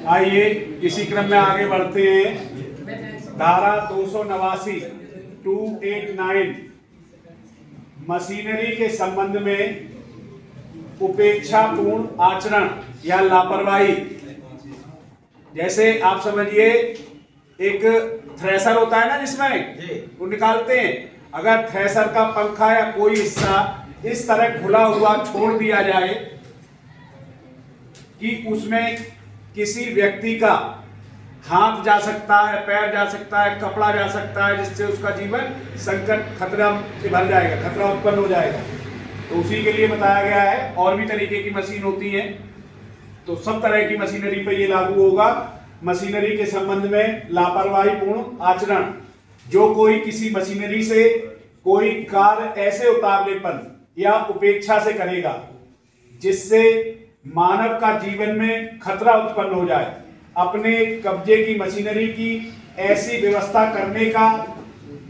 आइए इसी क्रम में आगे बढ़ते हैं। धारा 289 289 मशीनरी के संबंध में उपेक्षापूर्ण आचरण या लापरवाही। जैसे आप समझिए एक थ्रेसर होता है ना, जिसमें वो निकालते हैं, अगर थ्रेसर का पंखा या कोई हिस्सा इस तरह खुला हुआ छोड़ दिया जाए कि उसमें किसी व्यक्ति का हाथ जा सकता है, पैर जा सकता है, कपड़ा जा सकता है, जिससे उसका जीवन संकट खतरा से भर जाएगा, खतरा उत्पन्न हो जाएगा। तो उसी के लिए बताया गया है। और भी तरीके की मशीन होती है, तो सब तरह की मशीनरी पर ये लागू होगा। मशीनरी के संबंध में लापरवाही पूर्ण आचरण, जो कोई किसी मशीनरी से कोई कार्य ऐसे उतावलेपन या उपेक्षा से करेगा जिससे मानव का जीवन में खतरा उत्पन्न हो जाए, अपने कब्जे की मशीनरी की ऐसी व्यवस्था करने का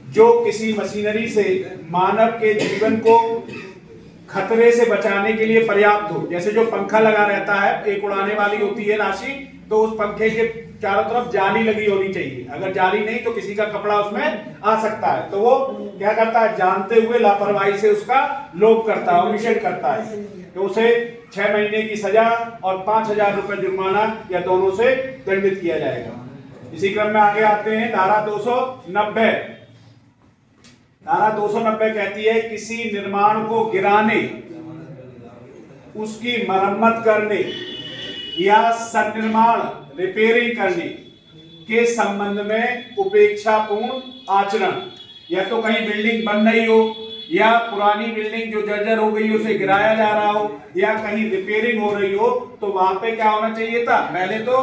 जो किसी मशीनरी से मानव के जीवन को खतरे से बचाने के लिए पर्याप्त हो। जैसे जो पंखा लगा रहता है, एक उड़ाने वाली होती है राशि, तो उस पंखे के चारों तरफ जाली लगी होनी चाहिए। अगर जाली नहीं तो किसी का कपड़ा उसमें आ सकता है, तो वो क्या करता है, जानते हुए लापरवाही से उसका लोप करता है, ओमिशन करता है, तो उसे 6 महीने की सजा और 5,000 रुपए जुर्माना या दोनों से दंडित किया जाएगा। इसी क्रम में आगे आते हैं। धारा 290 कहती है किसी निर्माण को गिराने, उसकी मरम्मत करने या सन्निर्माण रिपेयरिंग करने के संबंध में उपेक्षापूर्ण आचरण। या तो कहीं बिल्डिंग बन रही हो, या पुरानी बिल्डिंग जो जर्जर हो गई उसे गिराया जा रहा हो, या कहीं रिपेयरिंग हो रही हो, तो वहां पे क्या होना चाहिए था, पहले तो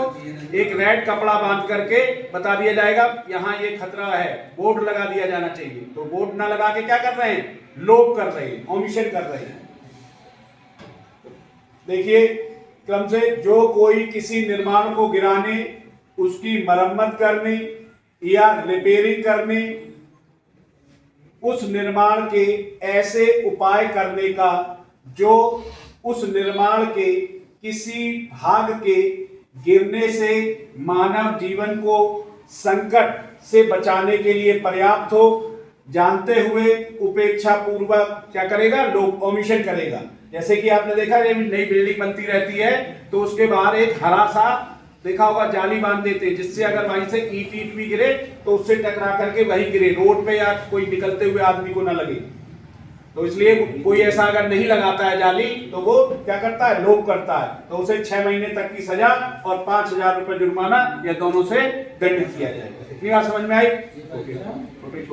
एक रेड कपड़ा बांध करके बता दिया जाएगा यहाँ ये खतरा है, बोर्ड लगा दिया जाना चाहिए। तो बोर्ड ना लगा के क्या कर रहे हैं, लोप कर रहे हैं, ओमिशन कर रहे हैं। देखिए क्रम से, जो कोई किसी निर्माण को गिराने, उसकी मरम्मत करने या रिपेयरिंग करने, उस निर्माण के ऐसे उपाय करने का जो उस निर्माण के किसी भाग के गिरने से मानव जीवन को संकट से बचाने के लिए पर्याप्त हो, जानते हुए उपेक्षा पूर्वक क्या करेगा, लोप ओमिशन करेगा। जैसे कि आपने देखा जब नई बिल्डिंग बनती रहती है तो उसके बाहर एक हरा सा देखा होगा जाली बांध देते हैं, जिससे अगर वहीं से ईंट भी गिरे तो उससे टकरा करके वहीं गिरे, रोड पे या कोई निकलते हुए आदमी को ना लगे। तो इसलिए कोई ऐसा अगर नहीं लगाता है जाली, तो वो क्या करता है, लोप करता है, तो उसे 6 महीने तक की सजा और 5,000 रुपए जुर्माना या दोनों से दंडित किया जाएगा। इतनी बात समझ में आई?